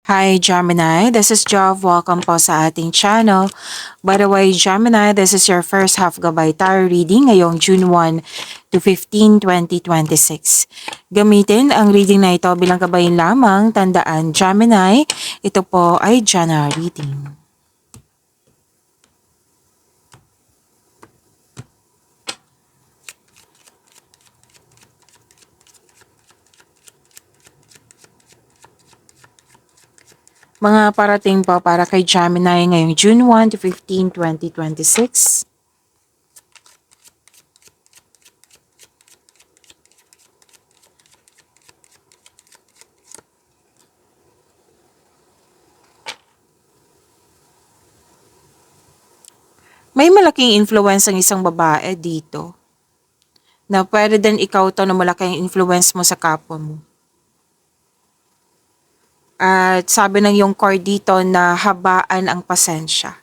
Hi Gemini, this is Jov. Welcome po sa ating channel. By the way, Gemini, this is your first half gabay tarot reading ngayong June 1 to 15, 2026. Gamitin ang reading na ito bilang gabay lamang. Tandaan, Gemini, ito po ay general reading. Mga parating po para kay Gemini ngayong June 1 to 15, 2026. May malaking influence ang isang babae dito na pwede din ikaw to na malaking influence mo sa kapwa mo. At sabi ng yung card dito na habaan ang pasensya.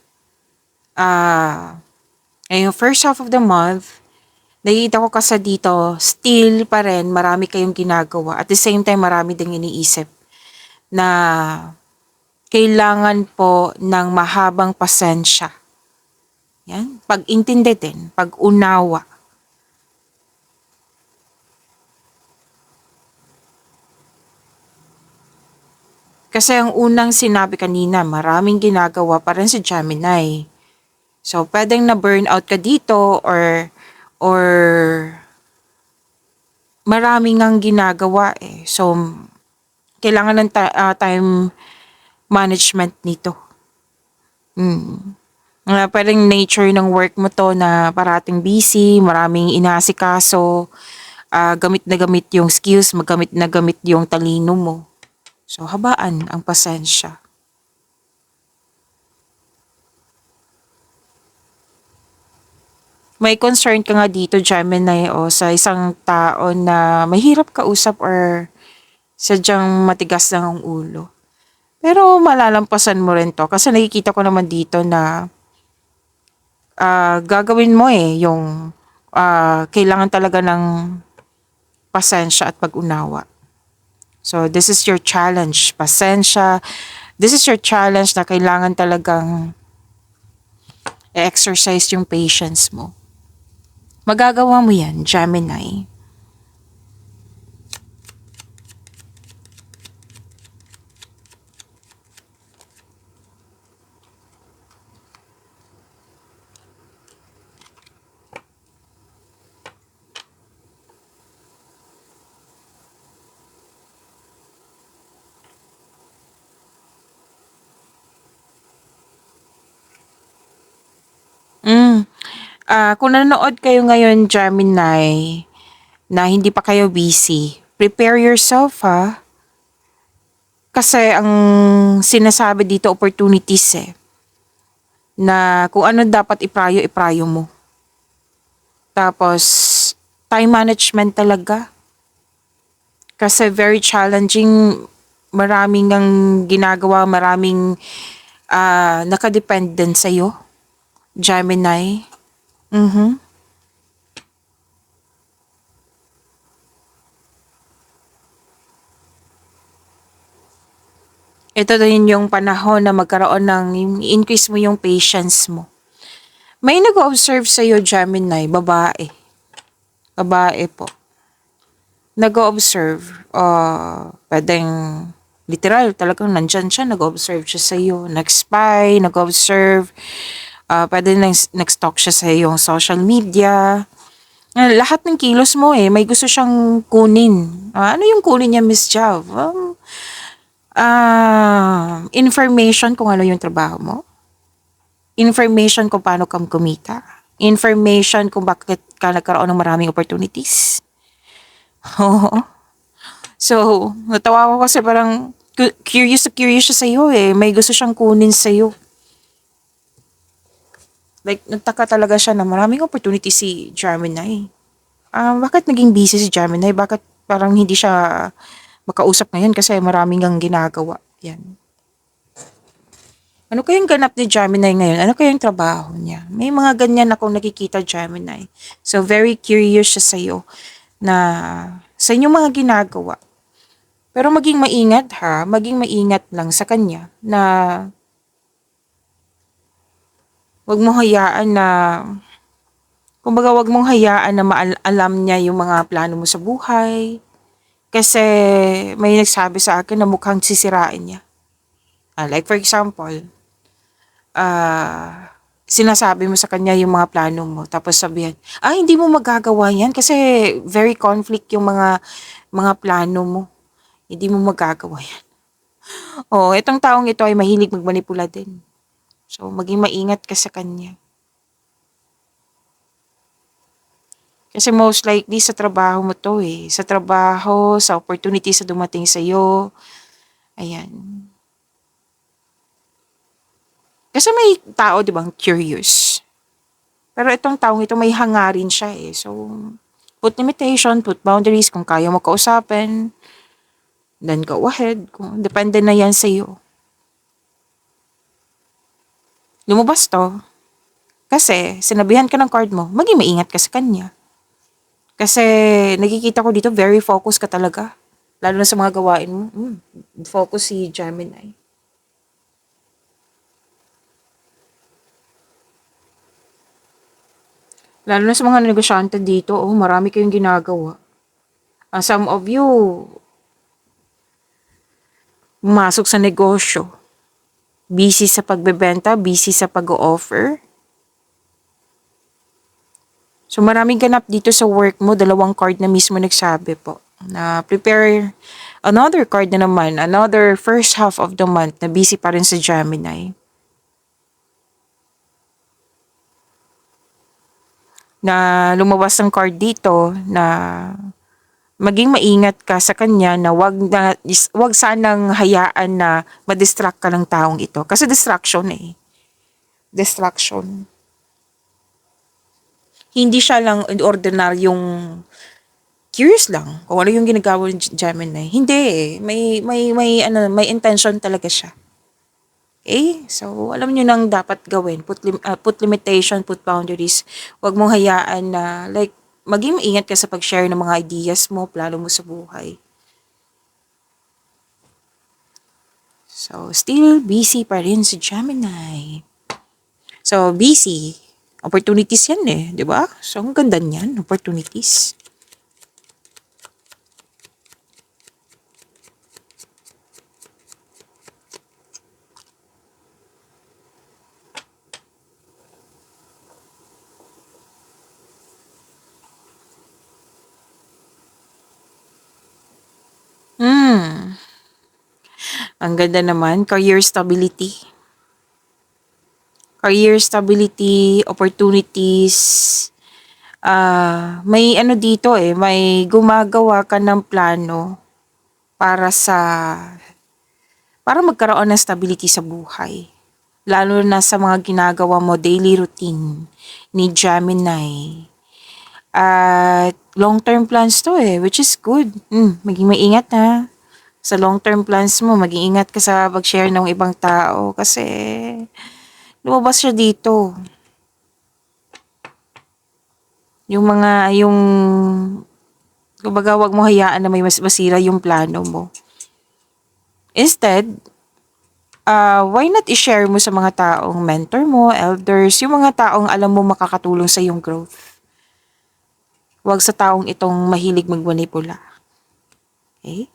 Ngayong first half of the month, nakikita ko kasi dito, still pa rin marami kayong ginagawa. At the same time, marami ding iniisip na kailangan po ng mahabang pasensya. Yan, pag-intindi din, pag-unawa. Kasi ang unang sinabi kanina, maraming ginagawa pa rin si Gemini. So, pwedeng na-burnout ka dito or maraming ang ginagawa eh. So, kailangan ng time management nito. Pwedeng nature ng work mo to na parating busy, maraming inaasikaso, gamit na gamit yung skills, magamit na gamit yung talino mo. So, habaan ang pasensya. May concern ka nga dito, Gemini, o sa isang tao na mahirap kausap or sadyang matigas lang ang ulo. Pero malalampasan mo rin to kasi nakikita ko naman dito na gagawin mo yung kailangan talaga ng pasensya at pag-unawa. So, this is your challenge, pasensya. This is your challenge na kailangan talagang i-exercise yung patience mo. Magagawa mo yan, Gemini. Kung nanonood kayo ngayon, Gemini, na hindi pa kayo busy, prepare yourself ha. Kasi ang sinasabi dito, opportunities na kung ano dapat iprayo mo. Tapos, time management talaga. Kasi very challenging, maraming ang ginagawa, maraming nakadependent sa'yo, Gemini. Ito din yung panahon na magkaroon ng increase mo yung patience mo. May nag-observe sa'yo, Gemini, babae. Babae po. Nag-observe. Pwedeng literal, talagang nandyan siya, nag-observe siya sa'yo. Nag-spy, nag-observe. Pwede nag-stalk siya sa iyong social media. Lahat ng kilos mo may gusto siyang kunin. Ano yung kunin niya, Miss Jav? Information kung ano yung trabaho mo. Information kung paano ka kumita. Information kung bakit ka nagkaroon ng maraming opportunities. So, natawa ko kasi parang curious siya sa'yo May gusto siyang kunin sa'yo. Like, nagtaka talaga siya na maraming opportunity si Gemini. Bakit naging busy si Gemini? Bakit parang hindi siya makausap ngayon kasi maraming ang ginagawa. Yan. Ano kayang ganap ni Gemini ngayon? Ano kayang trabaho niya? May mga ganyan akong nakikita, Gemini. So, very curious siya sa'yo na sa inyong mga ginagawa. Pero maging maingat ha, maging maingat lang sa kanya na wag mo hayaan na, kumbaga wag mong hayaan na alam niya yung mga plano mo sa buhay. Kasi may nagsabi sa akin na mukhang sisirain niya. Like for example, sinasabi mo sa kanya yung mga plano mo, tapos sabihan, hindi mo magagawa yan kasi very conflict yung mga plano mo. Hindi mo magagawa yan. Itong taong ito ay mahilig magmanipula din. So, maging maingat ka sa kanya. Kasi most likely sa trabaho mo to eh. Sa trabaho, sa opportunity sa dumating sa'yo. Ayan. Kasi may tao, di ba, curious. Pero itong taong ito may hangarin siya eh. So, put limitation, put boundaries. Kung kaya mo kausapin, then go ahead. Depende na yan sa'yo. Lumabas to. Kasi, sinabihan ka ng card mo, maging maingat ka sa kanya. Kasi, nakikita ko dito, very focused ka talaga. Lalo na sa mga gawain mo. Focus si Gemini. Lalo na sa mga negosyante dito, marami kayong ginagawa. Some of you, pumasok sa negosyo. Busy sa pagbebenta, busy sa pag-o-offer. So maraming ganap dito sa work mo, 2 card na mismo nagsabi po. Na prepare another card na naman, another first half of the month na busy pa rin sa Gemini. Na lumabas ng card dito na maging maingat ka sa kanya na wag sanang hayaan na ma-distract ka ng taong ito. Kasi distraction eh. Distraction. Hindi siya lang ordinaryong curious lang kung ano yung ginagawa ng Gemini. Hindi eh. May intention talaga siya. Okay? So, alam nyo nang dapat gawin. Put limitation, put boundaries. Huwag mong hayaan na, like, maging maingat ka sa pag-share ng mga ideas mo, plano mo sa buhay. So, still busy pa rin si Gemini. So, busy. Opportunities yan eh, di ba? So, ang ganda niyan, opportunities. Ang ganda naman, career stability. Career stability, opportunities. May ano dito eh, may gumagawa ka ng plano para magkaroon ng stability sa buhay. Lalo na sa mga ginagawa mo, daily routine ni Gemini. At long-term plans to eh, which is good. Maging maingat ha. Sa long-term plans mo, maging ingat ka sa pag-share ng ibang tao kasi lumabas siya dito. Kumbaga wag mo hayaan na may mas masira yung plano mo. Instead, why not i-share mo sa mga taong mentor mo, elders, yung mga taong alam mo makakatulong sa yung growth. Wag sa taong itong mahilig magmanipula. Okay?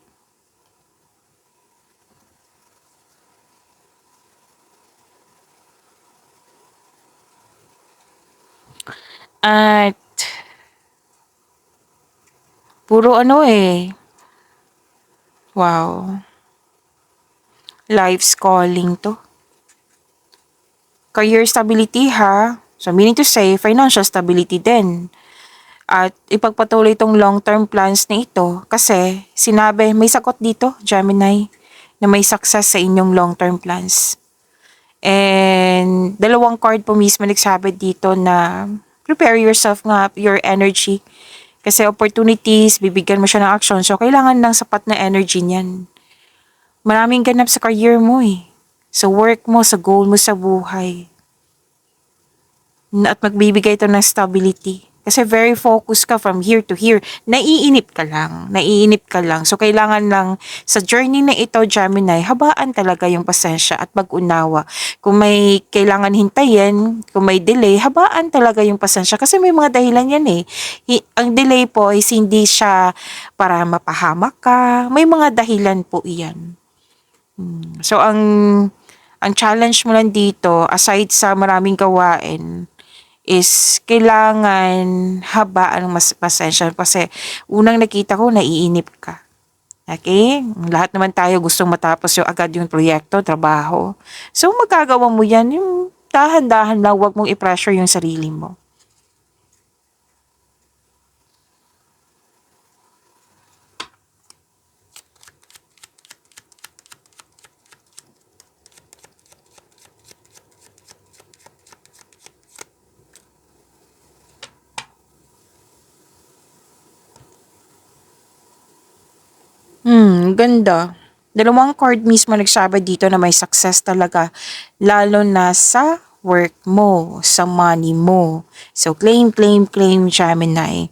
At puro ano eh. Wow. Life's calling to. Career stability ha. So meaning to say, financial stability din. At ipagpatuloy itong long-term plans na ito kasi sinabi, may sakot dito, Gemini, na may success sa inyong long-term plans. And 2 card po mismo nagsabi dito na prepare yourself nga, your energy. Kasi opportunities, bibigyan mo siya ng action. So, kailangan ng sapat na energy niyan. Maraming ganap sa career mo eh. Sa work mo, sa goal mo sa buhay. At magbibigay ito ng stability. Kasi very focused ka from here to here. Naiinip ka lang. Naiinip ka lang. So, kailangan lang sa journey na ito, Gemini, habaan talaga yung pasensya at pag-unawa. Kung may kailangan hintayin, kung may delay, habaan talaga yung pasensya. Kasi may mga dahilan yan eh. Ang delay po is hindi siya para mapahamak ka. May mga dahilan po iyan. So, ang challenge mo lang dito, aside sa maraming gawain, is kailangan habaan ng mas pasensya kasi unang nakita ko naiinip ka. Okay? Lahat naman tayo gustong matapos yung agad yung proyekto, trabaho. So magagawa mo yan, yung dahan-dahan lang, huwag mong i-pressure yung sarili mo. Ganda. Dalawang card mismo nagsabi dito na may success talaga, lalo na sa work mo, sa money mo. So, claim, claim, claim, Gemini.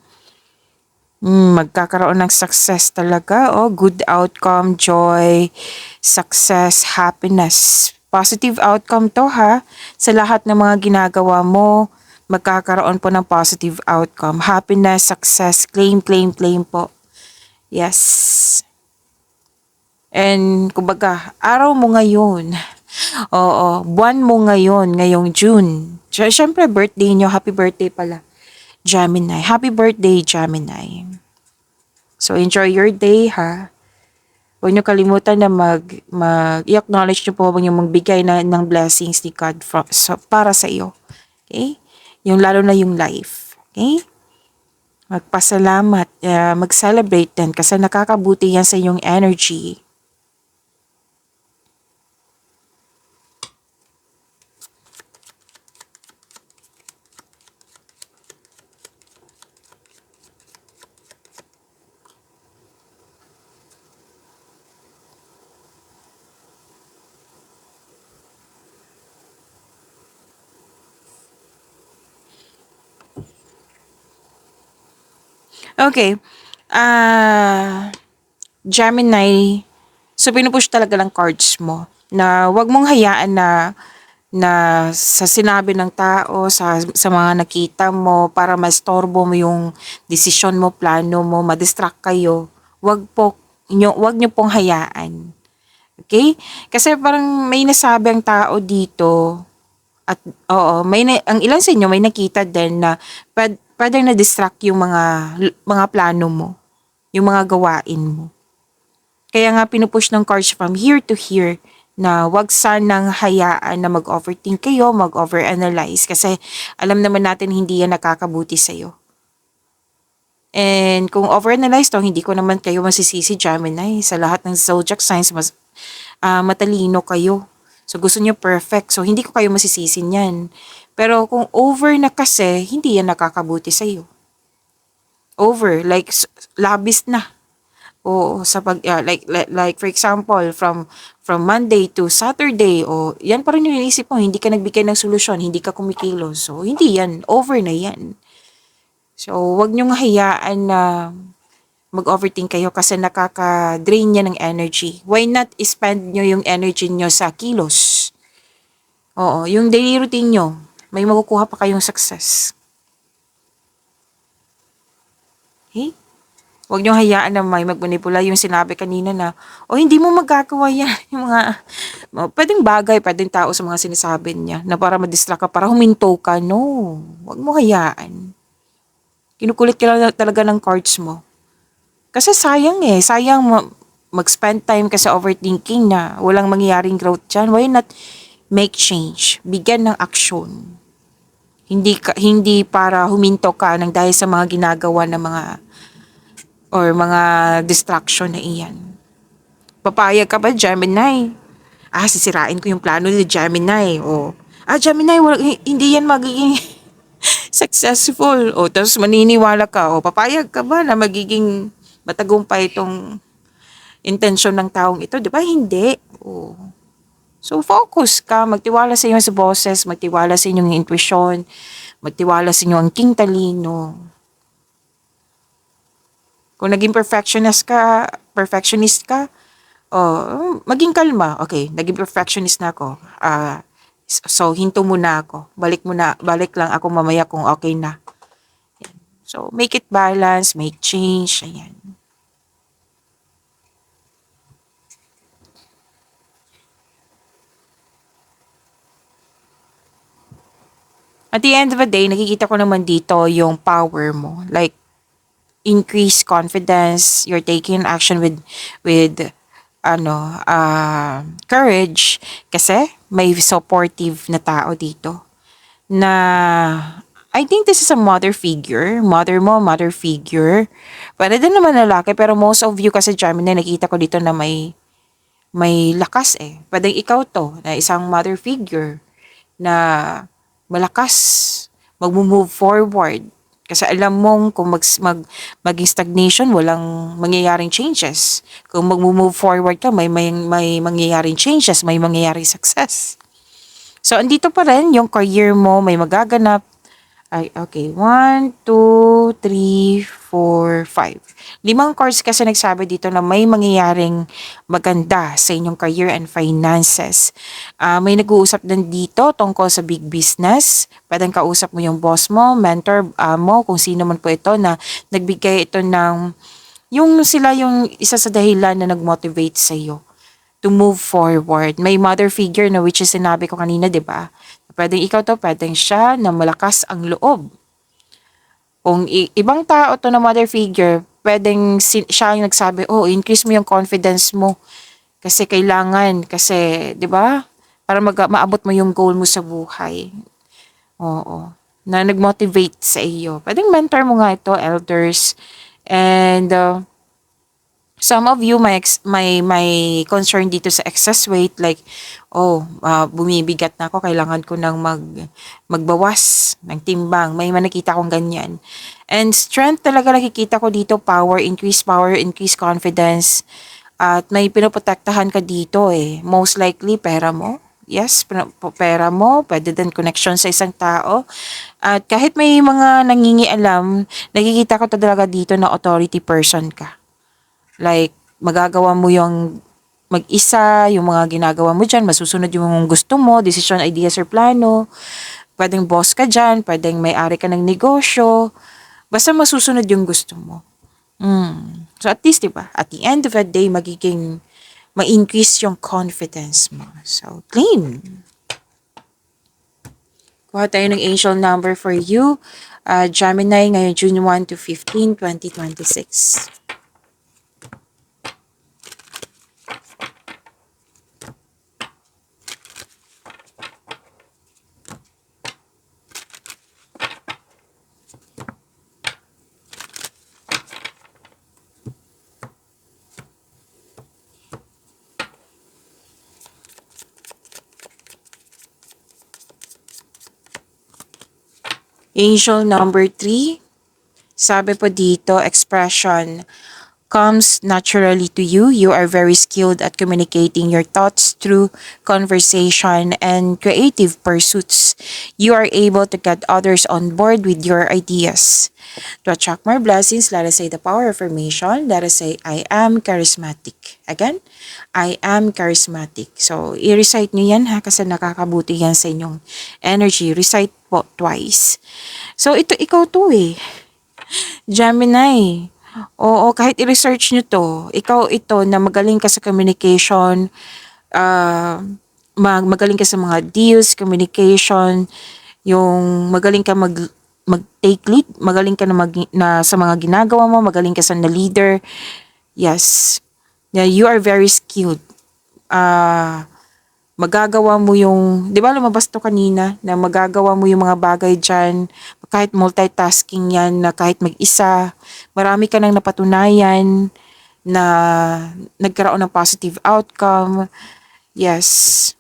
Magkakaroon ng success talaga. Oh, good outcome, joy, success, happiness. Positive outcome to ha. Sa lahat ng mga ginagawa mo, magkakaroon po ng positive outcome. Happiness, success, claim, claim, claim po. Yes. And kumbaga, araw mo ngayon. Oo, buwan mo ngayon, ngayong June. Siyempre, birthday nyo. Happy birthday pala, Gemini. Happy birthday, Gemini. So, enjoy your day, ha? Huwag nyo kalimutan na i-acknowledge nyo po, huwag nyo magbigay ng blessings ni God para sa iyo. Okay? Yung lalo na yung life. Okay? Magpasalamat, mag-celebrate din kasi nakakabuti yan sa inyong energy. Okay. Gemini, so pinupush talaga ng cards mo na wag mong hayaan na sa sinabi ng tao, sa mga nakita mo, para mastorbo mo yung desisyon mo, plano mo, madistract kayo. Wag nyo pong hayaan. Okay? Kasi parang may nasabi ang tao dito, at oo, ang ilan sa inyo may nakita din na pwedeng na-distract yung mga plano mo, yung mga gawain mo. Kaya nga pinupush ng cards from here to here na wag sanang hayaan na mag-overthink kayo, mag-overanalyze kasi alam naman natin hindi yan nakakabuti sa'yo. And kung overanalyze to, hindi ko naman kayo masisisi, Gemini. Sa lahat ng zodiac signs, matalino kayo. So gusto niyo perfect. So hindi ko kayo masisisi niyan. Pero kung over na kasi, hindi yan nakakabuti sa'yo. Over, like labis na. O sa like for example, from Monday to Saturday, o yan pa rin yung inisip mo, hindi ka nagbigay ng solusyon, hindi ka kumikilos. So hindi yan, over na yan. So wag niyong hayaan na mag-overthink kayo kasi nakaka-drain niya ng energy. Why not spend nyo yung energy nyo sa kilos? Oo, yung daily routine nyo, may makukuha pa kayong success. Okay? Huwag nyo hayaan na may magmanipula yung sinabi kanina na, hindi mo magagawa yan. Yung pwedeng bagay, pwedeng tao sa mga sinasabi niya na para madistract ka, para huminto ka. No, huwag mo hayaan. Kinukulit ka lang talaga ng cards mo. Kasi sayang mag-spend time ka sa overthinking na walang mangyayaring growth dyan. Why not make change? Bigyan ng action. Hindi para huminto ka ng dahil sa mga ginagawa ng mga distraction na iyan. Papayag ka ba, Gemini? Sisirain ko yung plano ni Gemini. Gemini, hindi yan magiging successful. Tapos maniniwala ka. Papayag ka ba na magiging matagumpay itong intensyon ng taong ito? Di ba? Hindi. So, focus ka. Magtiwala sa iyong boses. Magtiwala sa inyong intuition. Magtiwala sa inyo ang king talino. Kung naging perfectionist ka, oh, maging kalma. Okay, naging perfectionist na ako. So hinto muna ako. Balik lang ako mamaya kung okay na. So make it balance, make change, ayan. At the end of the day, nakikita ko naman dito yung power mo. Like, increase confidence, you're taking action with courage kasi may supportive na tao dito na I think this is a mother figure, mother figure. Pwede din naman lalaki pero most of you kasi Gemini nakita ko dito na may lakas eh. Pwedeng ikaw to na isang mother figure na malakas, mag-move forward. Kasi alam mong kung maging stagnation, walang mangyayaring changes. Kung mag-move forward ka, may mangyayaring changes, may mangyayaring success. So, andito pa rin yung career mo, may magaganap. Ay, okay. 1, 2, 3, 4, 5. 5 cards kasi nagsabi dito na may mangyayaring maganda sa inyong career and finances. May nag-uusap din dito tungkol sa big business. Pwedeng kausap mo yung boss mo, mentor mo, kung sino man po ito na nagbigay ito ng sila yung isa sa dahilan na nag-motivate sa iyo to move forward. May mother figure na which is sinabi ko kanina, 'di ba? Pwedeng ikaw to, pwedeng siya na malakas ang loob. Kung ibang tao to na mother figure, pwedeng siya yung nagsabi, oh, increase mo yung confidence mo. Kasi kailangan, kasi, di ba? Para maabot mo yung goal mo sa buhay. Oo. Na nag-motivate sa iyo. Pwedeng mentor mo nga ito, elders. And, some of you may concern dito sa excess weight like bumibigat na ako, kailangan ko nang magbawas ng timbang. May nakita akong ganyan. And strength talaga nakikita ko dito, power, increase confidence. At may pinoprotektahan ka dito eh. Most likely pera mo. Yes, pera mo, pwede din connection sa isang tao. At kahit may mga nangingialam, nakikita ko talaga dito na authority person ka. Like, magagawa mo yung mag-isa, yung mga ginagawa mo dyan, masusunod yung gusto mo, decision, ideas, or plano. Pwedeng boss ka dyan, pwedeng may-ari ka ng negosyo. Basta masusunod yung gusto mo. So at least, diba, at the end of the day, ma-increase yung confidence mo. So, claim. Kuha tayo ng angel number for you. Gemini, ngayon June 1 to 15, 2026. Angel number 3, sabi po dito, expression comes naturally to you. You are very skilled at communicating your thoughts through conversation and creative pursuits. You are able to get others on board with your ideas. To attract more blessings, let us say the power of affirmation. Let us say, I am charismatic. Again, I am charismatic. So, i-recite nyo yan ha, kasi nakakabuti yan sa inyong energy. Recite po twice. So, ikaw to eh. Gemini. Oo, kahit i-research nyo to, ikaw ito na magaling ka sa communication, magaling ka sa mga deals, communication, yung magaling ka mag-take lead, magaling ka na sa mga ginagawa mo, magaling ka sa na leader. Yes. Yeah, you are very skilled. Magagawa mo yung, di ba lumabas to kanina, na magagawa mo yung mga bagay dyan, kahit multitasking yan, na kahit mag-isa, marami ka nang napatunayan, na nagkaroon ng positive outcome. Yes.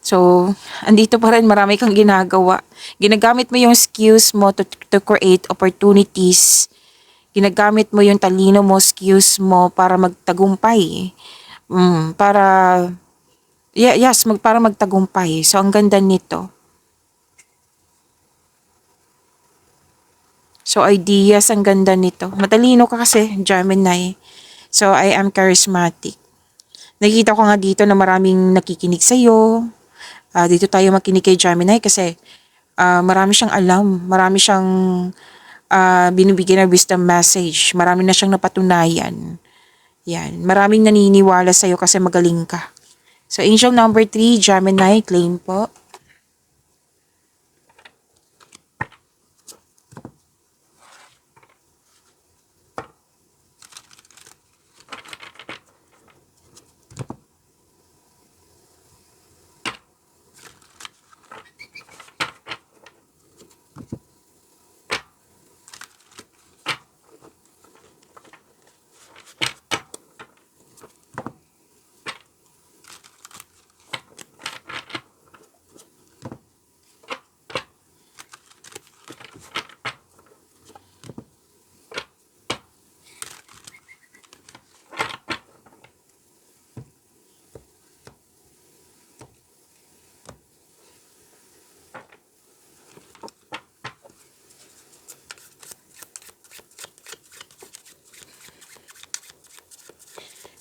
So, andito pa rin, marami kang ginagawa. Ginagamit mo yung skills mo to create opportunities. Ginagamit mo yung talino mo, skills mo para magtagumpay. Para Yes, para magtagumpay. So, ang ganda nito. So, ideas, ang ganda nito. Matalino ka kasi, Gemini. So, I am charismatic. Nakikita ko nga dito na maraming nakikinig sa'yo. Dito tayo makinig kay Gemini kasi marami siyang alam. Marami siyang binibigyan na wisdom message. Marami na siyang napatunayan. Yan. Maraming naniniwala sa'yo kasi magaling ka. So, angel number 3, Gemini, claim po.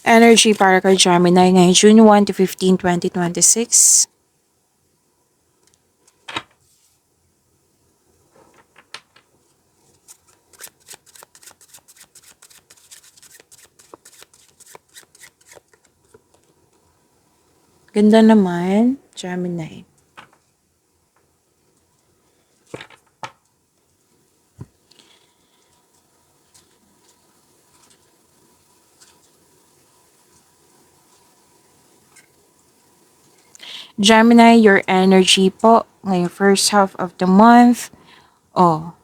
Energy para kay Gemini ngayong June 1 to 15, 2026. Ganda naman, Gemini. Gemini, your energy po ngayong first half of the month. Oh,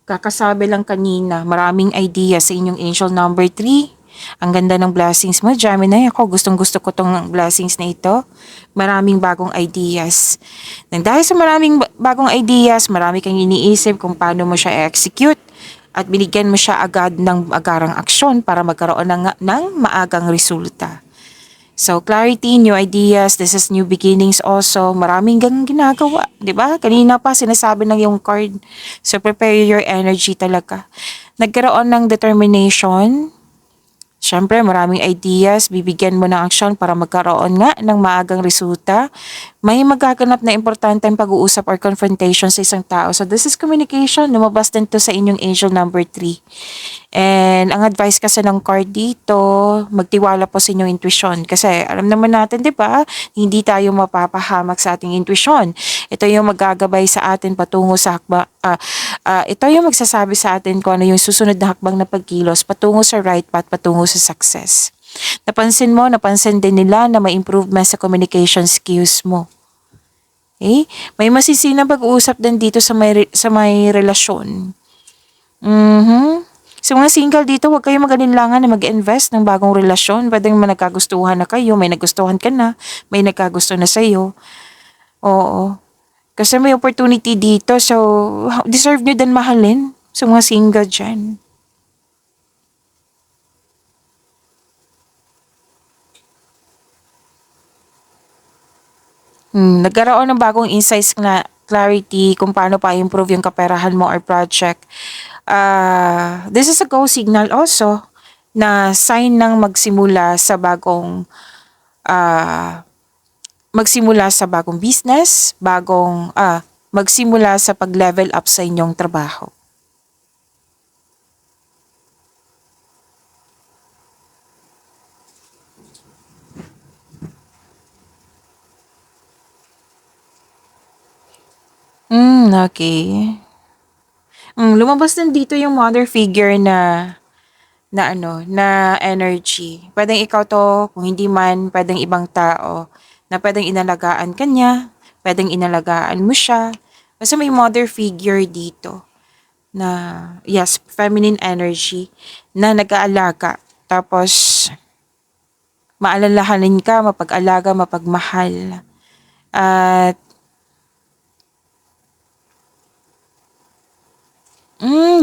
kakasabi lang kanina, maraming idea sa inyong angel number 3. Ang ganda ng blessings mo, Gemini. Ako, gustong-gusto ko tong blessings na ito. Maraming bagong ideas. Nang dahil sa maraming bagong ideas, marami kang iniisip kung paano mo siya execute at binigyan mo siya agad ng agarang aksyon para magkaroon ng maagang resulta. So, clarity, new ideas, this is new beginnings also. Maraming gang ginagawa, di ba? Kanina pa sinasabi ng yung card. So, prepare your energy talaga. Nagkaroon ng determination. Siyempre, maraming ideas, bibigyan mo ng aksyon para magkaroon nga ng maagang resulta. May magaganap na importanteng pag-uusap or confrontation sa isang tao. So, this is communication. Lumabas din to sa inyong angel number 3. And ang advice kasi ng card dito, magtiwala po sa inyong intuition. Kasi alam naman natin, di ba, hindi tayo mapapahamak sa ating intuition. Ito yung magagabay sa atin patungo sa hakbang, ito yung magsasabi sa atin kung ano yung susunod na hakbang na pagkilos patungo sa right path, patungo sa success. Napansin din nila na may improvement sa communication skills mo. Okay? May masisinang pag-uusap din dito sa may relasyon. Sa mga single dito, huwag kayong mag-alinlangan na mag-invest ng bagong relasyon. Pwedeng nagkagustuhan na kayo, may nagustuhan ka na, may nagkagusto na sa'yo. Oo. Kasi may opportunity dito, so deserve nyo din mahalin sa mga single dyan. Nagkaroon ng bagong insights na clarity kung paano pa improve yung kaperahan mo or project. This is a go signal also na sign ng magsimula sa bagong business, magsimula sa pag-level up sa inyong trabaho. Okay. Lumabas din dito yung mother figure na energy. Pwedeng ikaw to, kung hindi man, pwedeng ibang tao, na pwedeng inalagaan ka niya, pwedeng inalagaan mo siya. Kasi may mother figure dito na, yes, feminine energy na nag-aalaga. Tapos, maalalahanin ka, mapag-alaga, mapagmahal. At,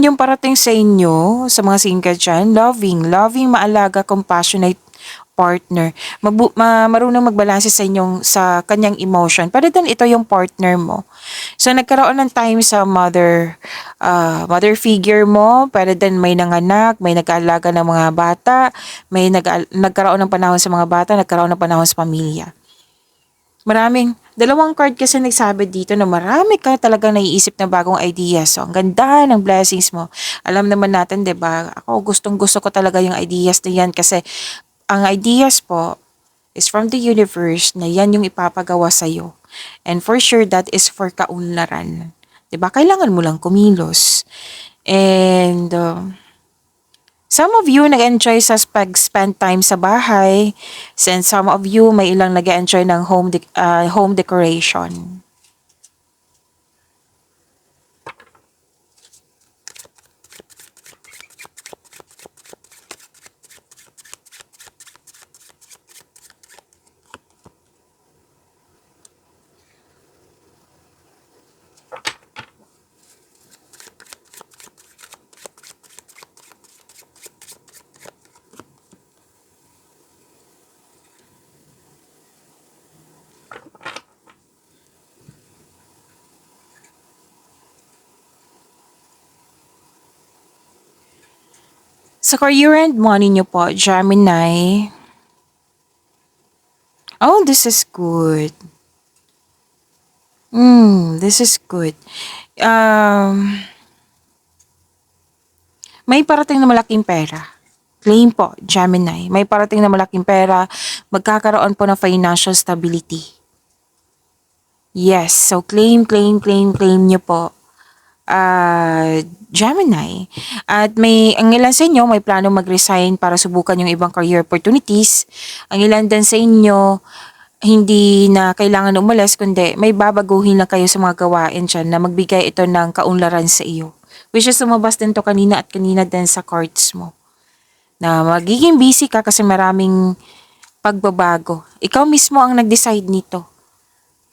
yung parating sa inyo, sa mga single dyan, loving, maalaga, compassionate, partner. Marunong magbalanse sa kanyang emotion. Pero then ito yung partner mo. So nagkaroon ng time sa mother figure mo, pero then may nanganak, may nag-aalaga ng mga bata, nagkaroon ng panahon sa mga bata, nagkaroon ng panahon sa pamilya. Dalawang card kasi nagsabi dito na marami ka talagang naiisip na bagong ideas. So, ang ganda ng blessings mo. Alam naman natin, 'di ba? Ako gustong-gusto ko talaga yung ideas na yan kasi ang ideas po is from the universe na yan yung ipapagawa sa'yo. And for sure, that is for kaunlaran. 'Di ba? Kailangan mo lang kumilos. And some of you nag-enjoy sa pag-spend time sa bahay, and some of you may ilang nag-enjoy ng home decoration. Sa career and money nyo po, Gemini. Oh, this is good. This is good. Um, may parating na malaking pera. Claim po, Gemini. May parating na malaking pera. Magkakaroon po ng financial stability. Yes, so claim nyo po. Gemini. At ang ilan sa inyo may plano mag-resign para subukan yung ibang career opportunities. Ang ilan din sa inyo hindi na kailangan umalis kundi may babaguhin lang kayo sa mga gawain dyan na magbigay ito ng kaunlaran sa iyo. Which is lumabas din to kanina at kanina din sa cards mo. Na magiging busy ka kasi maraming pagbabago. Ikaw mismo ang nag-decide nito.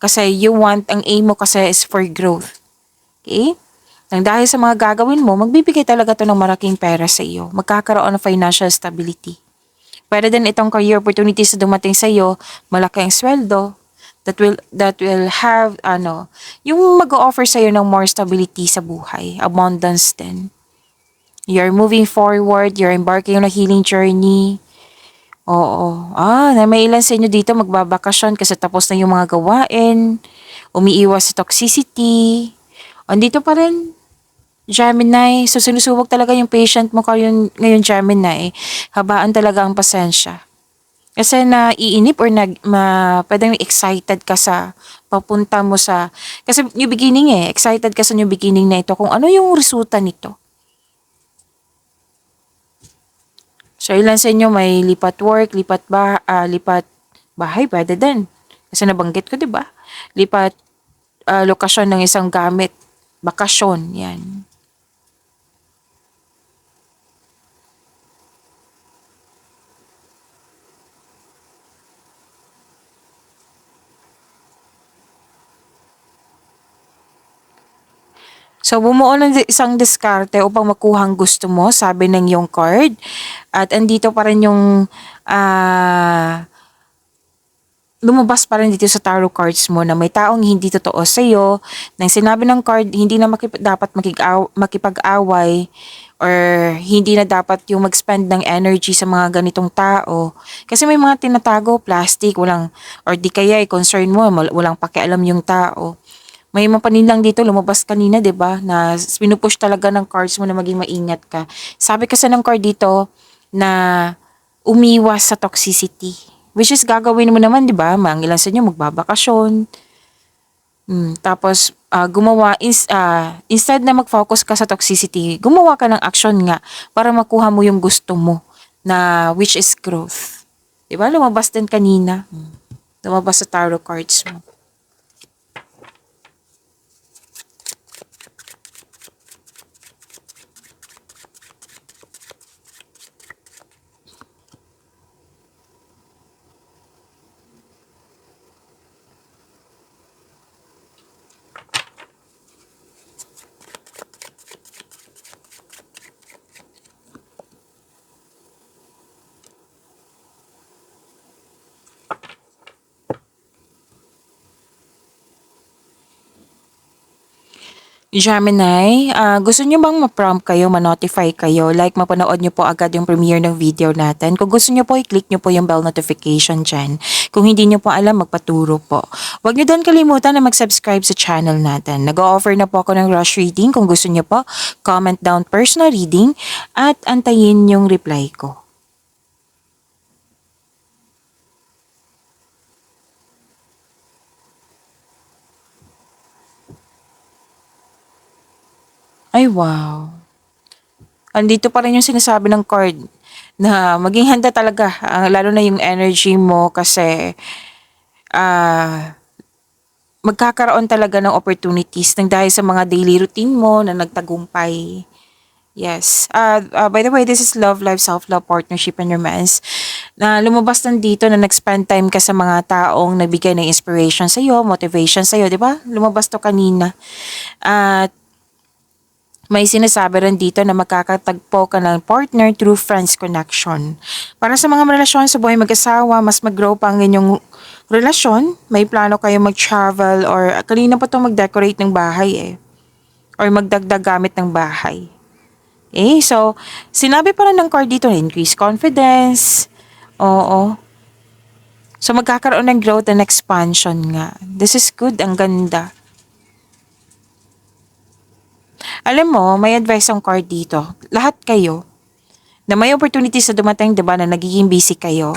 Kasi ang aim mo kasi is for growth. Okay? Nang dahil sa mga gagawin mo, magbibigay talaga to ng malaking pera sa iyo. Magkakaroon ng financial stability. Pwede din itong career opportunities na dumating sa iyo, malaki ang sweldo, that will have, yung mag-o-offer sa iyo ng more stability sa buhay, abundance din. You're moving forward, you're embarking on a healing journey. Oo. May ilan sa inyo dito magbabakasyon kasi tapos na yung mga gawain, umiiwas sa toxicity. Andito pa rin, Gemini. So, sinusubok talaga yung patient mo ngayon, Gemini. Habaan talaga ang pasensya. Kasi naiinip or pwedeng excited ka sa papunta mo sa, kasi new beginning excited ka sa new beginning na ito kung ano yung resulta nito. So, ilan sa inyo may lipat work, lipat bahay, pwede din. Kasi nabanggit ko, di ba? Lipat lokasyon ng isang gamit, bakasyon, yan. So, bumuo ng isang diskarte upang makuha ang gusto mo, sabi ng iyong card. At andito pa rin yung lumabas pa rin dito sa tarot cards mo na may taong hindi totoo sa iyo. Nang sinabi ng card, hindi na dapat makipag-away or hindi na dapat yung mag-spend ng energy sa mga ganitong tao. Kasi may mga tinatago, plastic, or di kaya concern mo, walang pakialam yung tao. May mapanilang dito, lumabas kanina, 'di ba? Na pinupush talaga ng cards mo na maging maingat ka. Sabi kasi ng card dito na umiwas sa toxicity. Which is gagawin mo naman, 'di ba? Ang ilan sa inyo magbabakasyon. Tapos instead na mag-focus ka sa toxicity, gumawa ka ng action nga para makuha mo yung gusto mo na which is growth. 'Di ba? Lumabas din kanina. Lumabas sa tarot cards mo. Gemini, gusto niyo bang ma-prompt kayo, ma-notify kayo, like mapanood niyo po agad yung premiere ng video natin? Kung gusto niyo po, i-click niyo po yung bell notification dyan. Kung hindi niyo po alam, magpaturo po. Huwag niyo din kalimutan na mag-subscribe sa channel natin. Nag-o-offer na po ako ng rush reading. Kung gusto niyo po, comment down personal reading at antayin yung reply ko. Ay, wow. Andito pa rin yung sinasabi ng card na maging handa talaga, lalo na yung energy mo kasi ah magkakaroon talaga ng opportunities ng dahil sa mga daily routine mo na nagtagumpay. Yes. By the way, this is Love Life, Self-Love, Partnership, and Romance. Na lumabas dito na nag-spend time ka sa mga taong nagbigay ng inspiration sa'yo, motivation sa'yo, di ba? Lumabas to kanina. At may sinasabi rin dito na magkakatagpo ka ng partner through friends connection. Para sa mga relasyon sa buhay mag-asawa, mas mag-grow pa ang inyong relasyon. May plano kayo mag-travel or kanina pa to mag-decorate ng bahay or magdagdag gamit ng bahay. So, sinabi pa rin ng card dito, increase confidence. Oo. So, magkakaroon ng growth and expansion nga. This is good, ang ganda. Alam mo, may advice ang card dito. Lahat kayo, na may opportunities na dumating, diba, na nagiging busy kayo.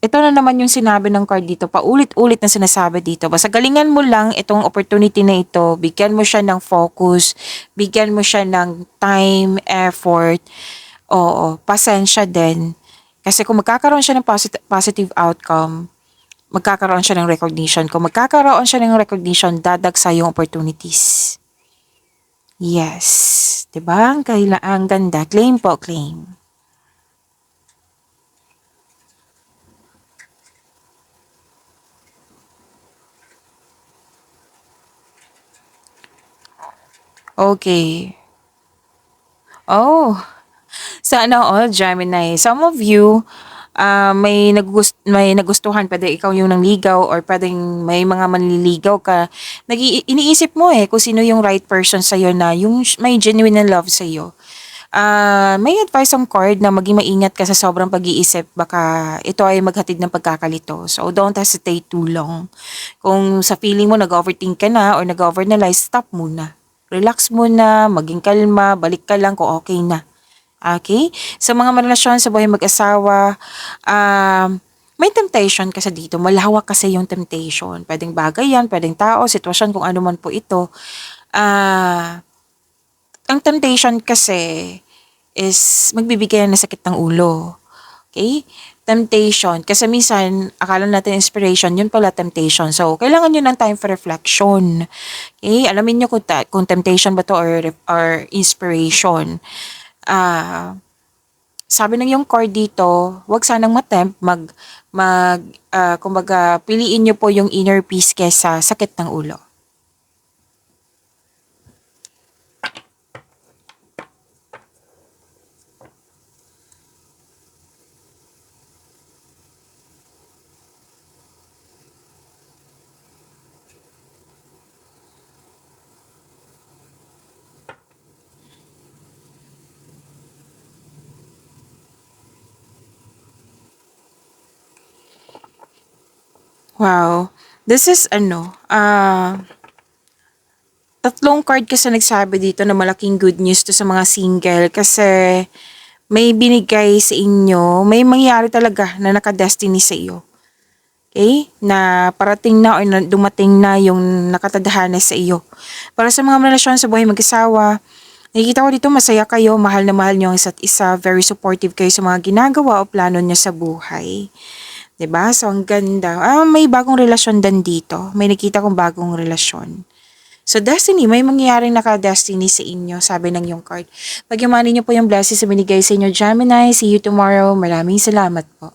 Ito na naman yung sinabi ng card dito, paulit-ulit na sinasabi dito. Basta galingan mo lang itong opportunity na ito, bigyan mo siya ng focus, bigyan mo siya ng time, effort, oo, pasensya din. Kasi kung magkakaroon siya ng positive outcome, magkakaroon siya ng recognition. Kung magkakaroon siya ng recognition, dadagsa yung opportunities. Yes. Diba? Ang ganda. Claim po, claim. Okay. Oh, sana all, Gemini. Some of you, may nagustuhan, pwede ikaw yung nangligaw or pwedeng may mga manliligaw ka. Iniisip mo kung sino yung right person sa'yo na yung may genuine na love sa'yo. May advice ang card na maging maingat ka sa sobrang pag-iisip. Baka ito ay maghatid ng pagkakalito. So, don't hesitate too long. Kung sa feeling mo nag-overthink ka na or nag-overanalyze, stop muna. Relax muna, maging kalma, balik ka lang kung okay na. Okay? Sa mga relasyon sa buhay mag-asawa, may temptation kasi dito. Malawak kasi yung temptation. Pwedeng bagay yan, pwedeng tao, sitwasyon, kung ano man po ito. Ang temptation kasi is magbibigay ng sakit ng ulo. Okay? Temptation. Kasi minsan, akala natin inspiration, yun pala temptation. So, kailangan nyo ng time for reflection. Okay? Alamin nyo kung temptation ba to or inspiration. Sabi ng yung card dito, wag sanang matempt, kumbaga, piliin nyo po yung inner peace kesa sakit ng ulo. Wow. This is tatlong card kasi nagsabi dito na malaking good news to sa mga single kasi may binigay sa inyo, may mangyayari talaga na nakadestiny sa iyo. Okay? Na parating na or na dumating na yung nakatadhana sa iyo. Para sa mga relasyon sa buhay mag-asawa, nakikita ko dito masaya kayo, mahal na mahal niyo ang isa't isa, very supportive kayo sa mga ginagawa o plano niyo sa buhay. 'Di ba? So, ang ganda. May bagong relasyon din dito. May nakita kong bagong relasyon. So, destiny, may mangyayaring naka-destiny sa inyo, sabi ng yung card. Pagyamanin niyo po yung blessings na binigay sa inyo, Gemini. See you tomorrow. Maraming salamat po.